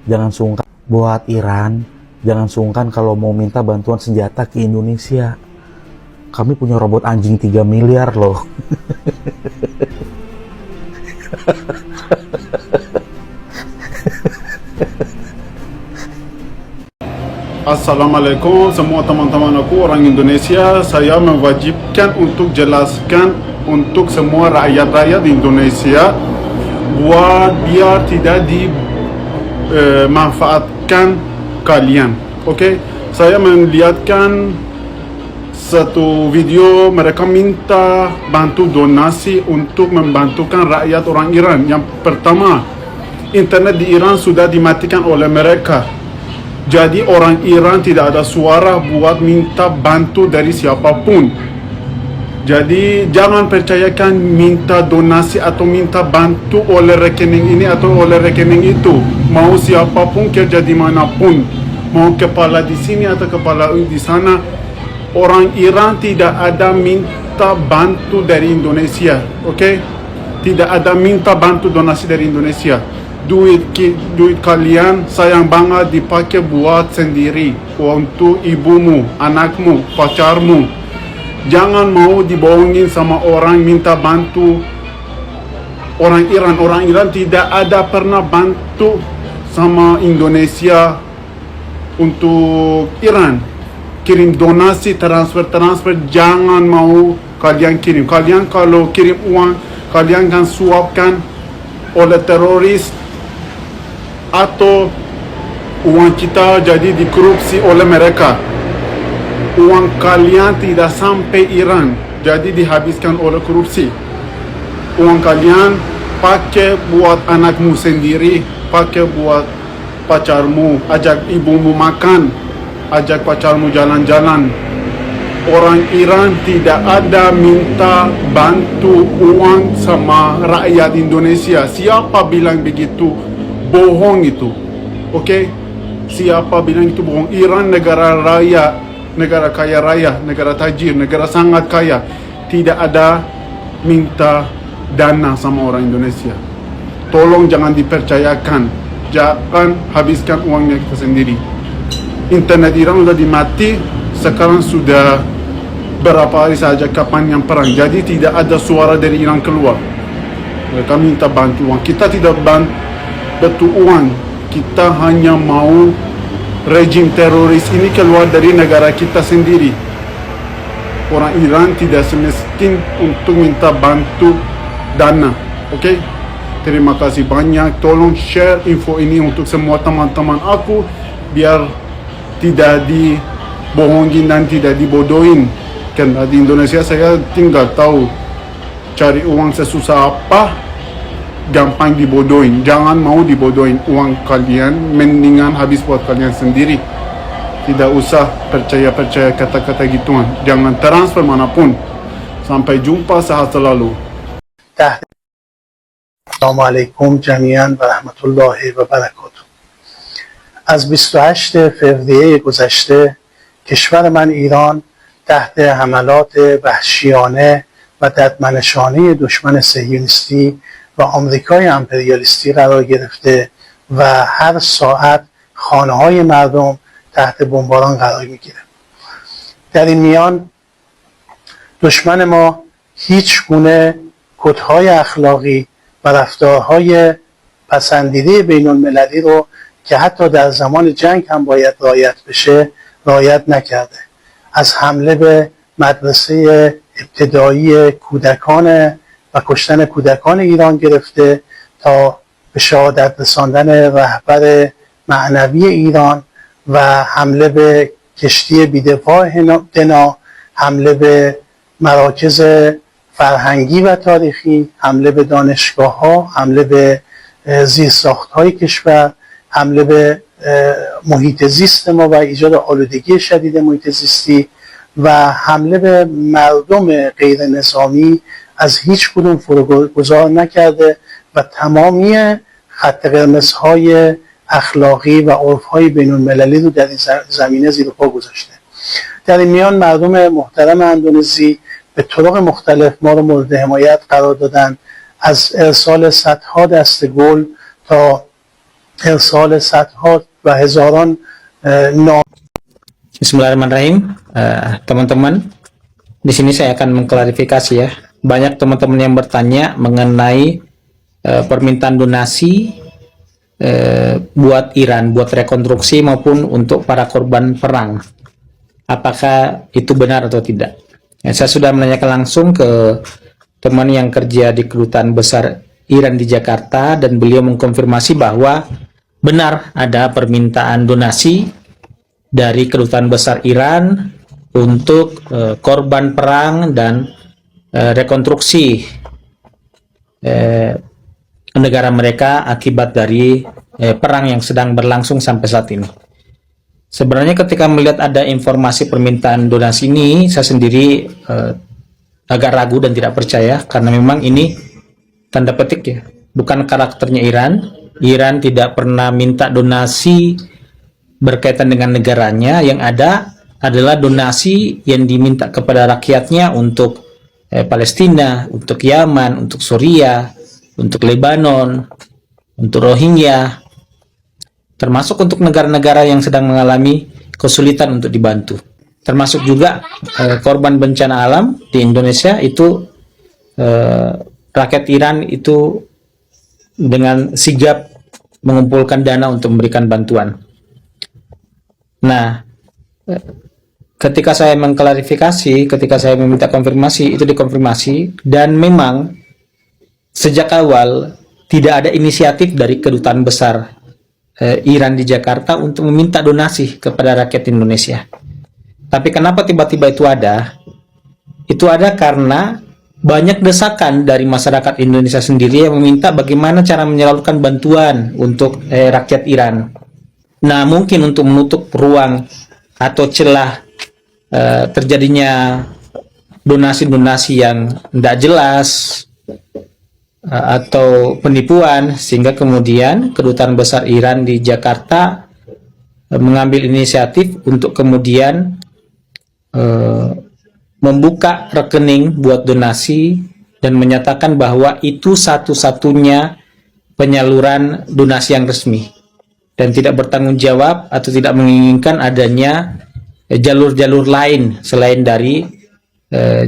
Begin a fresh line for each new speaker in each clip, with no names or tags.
Jangan sungkan buat Iran, jangan sungkan kalau mau minta bantuan senjata ke Indonesia. Kami punya robot anjing 3 miliar loh.
Assalamualaikum semua teman-teman aku orang Indonesia. Saya mewajibkan untuk jelaskan untuk semua rakyat-rakyat Indonesia buat biar tidak dimanfaatkan kalian. Oke, saya melihatkan satu video mereka minta bantu donasi untuk membantukan rakyat orang Iran. Yang pertama, internet di Iran sudah dimatikan oleh mereka. Jadi orang Iran tidak ada suara buat minta bantu dari siapapun. Jadi jangan percayakan minta donasi atau minta bantu oleh rekening ini atau oleh rekening itu. Mau siapapun kerja dimanapun, mau kepala di sini atau kepala di sana, orang Iran tidak ada minta bantu dari Indonesia. Oke? Tidak ada minta bantu donasi dari Indonesia. Duit kalian sayang banget dipakai buat sendiri, untuk ibumu, anakmu, pacarmu. Jangan mau dibohongin sama orang minta bantu orang Iran. Orang Iran tidak ada pernah bantu sama Indonesia untuk Iran. Kirim donasi, transfer, jangan mau kalian kirim. Kalian kalau kirim uang, kalian kan suapkan oleh teroris atau uang kita jadi dikorupsi oleh mereka. Uang kalian tidak sampai Iran, jadi dihabiskan oleh korupsi. Uang kalian pakai buat anakmu sendiri, pakai buat pacarmu, ajak ibumu makan, ajak pacarmu jalan-jalan. Orang Iran tidak ada minta bantu uang sama rakyat Indonesia. Siapa bilang begitu? Bohong itu. Oke? Siapa bilang itu bohong? Iran negara raya, negara kaya raya, negara tajir, negara sangat kaya. Tidak ada minta dana sama orang Indonesia. Tolong jangan dipercayakan. Jangan habiskan uangnya kita sendiri. Internet Iran sudah dimati. Sekarang sudah berapa hari saja kapan yang perang. Jadi tidak ada suara dari Iran keluar. Mereka minta bantu uang. Kita tidak bantu uang. Kita hanya mau rejim teroris ini keluar dari negara kita sendiri. Orang Iran tidak semiskin untuk minta bantu dana. Oke? Terima kasih banyak. Tolong share info ini untuk semua teman-teman aku biar tidak dibohongin dan tidak dibodohin. Karena di Indonesia saya tinggal tahu cari uang sesusah apa, gampang dibodohin. Jangan mau dibodohin. Uang kalian mendingan habis buat kalian sendiri. Tidak usah percaya kata-kata gituan. Jangan transfer manapun. Sampai jumpa, sehat selalu.
السلام علیکم جمیعا و رحمت الله و برکاته. از 28 فوریه گذشته کشور من ایران تحت حملات وحشیانه و ددمنشانه دشمن صهیونیستی و آمریکای امپریالیستی قرار گرفته و هر ساعت خانه‌های مردم تحت بمباران قرار میگیره. در این میان دشمن ما هیچ گونه کدهای اخلاقی و رفتارهای پسندیده بین المللی رو که حتی در زمان جنگ هم باید رعایت بشه رعایت نکرده. از حمله به مدرسه ابتدایی کودکان و کشتن کودکان ایران گرفته تا به شهادت رساندن رهبر معنوی ایران و حمله به کشتی بی‌دفاع دنا، حمله به مراکز فرهنگی و تاریخی، حمله به دانشگاه‌ها، حمله به زیرساخت‌های کشور، حمله به محیط زیست ما و ایجاد آلودگی شدید محیط زیستی و حمله به مردم غیر نظامی از هیچ کدوم فروگذار نکرده و تمامی خط قرمزهای اخلاقی و عرف‌های بین‌المللی رو در این زمینه زیر پا گذاشته. در این میان مردم محترم اندونزی به طرق مختلف ما رو مورد حمایت قرار دادن. از ارسال صدها دسته گل تا ارسال صدها و هزاران نامه.
Bismillahirrahmanirrahim. Teman-teman, di sini saya akan mengklarifikasi ya. Banyak teman-teman yang bertanya mengenai permintaan donasi buat Iran, buat rekonstruksi maupun untuk para korban perang. Apakah itu benar atau tidak? Ya, saya sudah menanyakan langsung ke teman yang kerja di Kedutaan Besar Iran di Jakarta dan beliau mengkonfirmasi bahwa benar ada permintaan donasi dari Kedutaan Besar Iran untuk korban perang dan rekonstruksi negara mereka akibat dari perang yang sedang berlangsung sampai saat ini. Sebenarnya ketika melihat ada informasi permintaan donasi ini, saya sendiri agak ragu dan tidak percaya karena memang ini tanda petik ya, bukan karakternya Iran. Iran tidak pernah minta donasi berkaitan dengan negaranya. Yang ada adalah donasi yang diminta kepada rakyatnya untuk Palestina, untuk Yaman, untuk Suriah, untuk Lebanon, untuk Rohingya, termasuk untuk negara-negara yang sedang mengalami kesulitan untuk dibantu. Termasuk juga korban bencana alam di Indonesia itu rakyat Iran itu dengan sigap mengumpulkan dana untuk memberikan bantuan. Nah, ketika saya mengklarifikasi, ketika saya meminta konfirmasi, itu dikonfirmasi, dan memang sejak awal tidak ada inisiatif dari Kedutaan Besar Iran di Jakarta untuk meminta donasi kepada rakyat Indonesia. Tapi kenapa tiba-tiba itu ada? Itu ada karena banyak desakan dari masyarakat Indonesia sendiri yang meminta bagaimana cara menyalurkan bantuan untuk rakyat Iran. Nah, mungkin untuk menutup ruang atau celah terjadinya donasi-donasi yang tidak jelas atau penipuan, sehingga kemudian Kedutaan Besar Iran di Jakarta mengambil inisiatif untuk kemudian membuka rekening buat donasi dan menyatakan bahwa itu satu-satunya penyaluran donasi yang resmi, dan tidak bertanggung jawab atau tidak menginginkan adanya jalur-jalur lain selain dari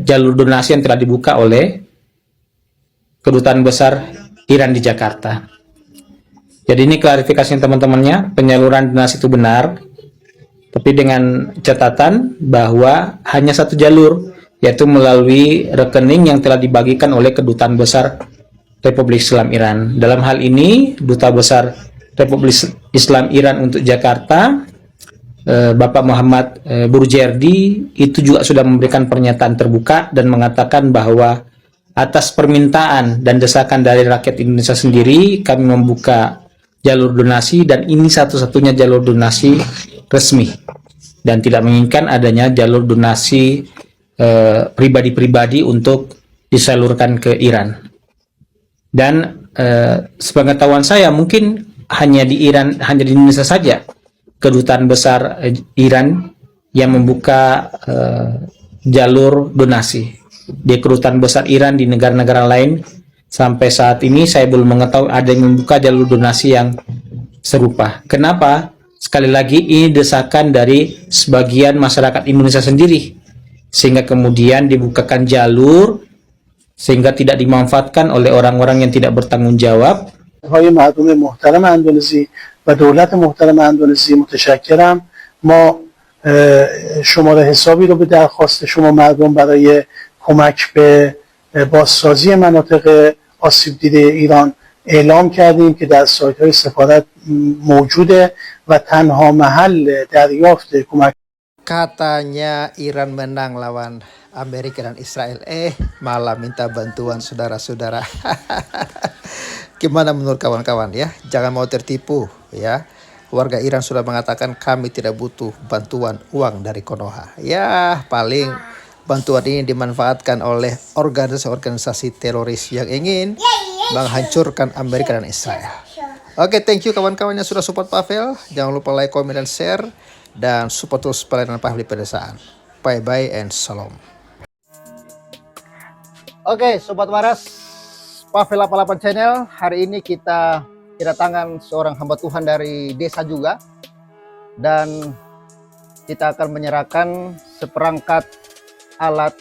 jalur donasi yang telah dibuka oleh Kedutaan Besar Iran di Jakarta. Jadi ini klarifikasi teman-temannya, penyaluran donasi itu benar, tapi dengan catatan bahwa hanya satu jalur, yaitu melalui rekening yang telah dibagikan oleh Kedutaan Besar Republik Islam Iran. Dalam hal ini, Duta Besar Republik Islam Iran untuk Jakarta, Bapak Muhammad Burjerdi, itu juga sudah memberikan pernyataan terbuka dan mengatakan bahwa atas permintaan dan desakan dari rakyat Indonesia sendiri, kami membuka jalur donasi, dan ini satu-satunya jalur donasi resmi, dan tidak menginginkan adanya jalur donasi pribadi-pribadi untuk disalurkan ke Iran. Dan sepengetahuan saya, mungkin hanya di Iran, hanya di Indonesia saja Kedutaan Besar Iran yang membuka jalur donasi. Di Kedutaan Besar Iran di negara-negara lain sampai saat ini saya belum mengetahui ada yang membuka jalur donasi yang serupa. Kenapa? Sekali lagi, ini desakan dari sebagian masyarakat Indonesia sendiri, sehingga kemudian dibukakan jalur sehingga tidak dimanfaatkan oleh orang-orang yang tidak bertanggung jawab.
های مردم محترم اندونزی و دولت محترم اندونزی متشکرم. ما شماره حسابی رو به درخواست شما مردم برای کمک به بازسازی مناطق آسیب دیده ایران اعلام کردیم که در سایت های سفارت موجوده و تنها محل دریافت کمک.
Katanya Iran menang lawan Amerika dan Israel, malah minta bantuan saudara-saudara. Gimana menurut kawan-kawan ya? Jangan mau tertipu ya. Warga Iran sudah mengatakan kami tidak butuh bantuan uang dari Konoha. Ya, paling bantuan ini dimanfaatkan oleh organisasi-organisasi teroris yang ingin menghancurkan Amerika dan Israel. Oke, thank you kawan-kawan yang sudah support Pavel. Jangan lupa like, comment, dan share. Dan support terus pelayanan Pavel di pedesaan. Bye-bye and salam. Oke, Sobat Waras, Pavel 88 Channel. Hari ini kita kedatangan seorang hamba Tuhan dari desa juga, dan kita akan menyerahkan seperangkat alat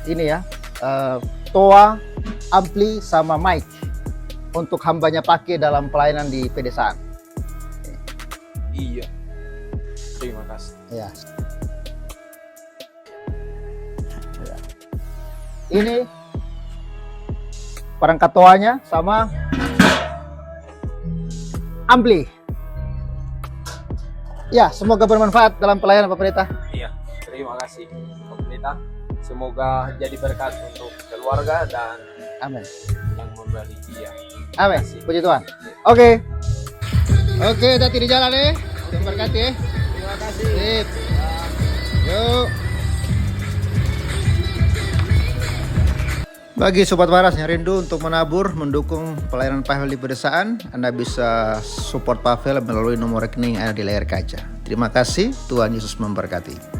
ini ya, toa, ampli, sama mic untuk hambanya pakai dalam pelayanan di pedesaan.
Iya. Terima kasih.
Ya. Ini perangkat toanya sama ampli. Ya, semoga bermanfaat dalam pelayanan Pak Pendeta.
Iya. Terima kasih Pak Pendeta. Semoga jadi berkat untuk keluarga dan
Amin.
yang memberi dia.
Amin. Puji Tuhan. Oke. Oke, hati di jalan ya. Tuhan berkati ya.
Terima kasih.
Sip. Yuk. Bagi Sobat Waras yang rindu untuk menabur, mendukung pelayanan Pavel di pedesaan, Anda bisa support Pavel melalui nomor rekening yang ada di layar kaca. Terima kasih, Tuhan Yesus memberkati.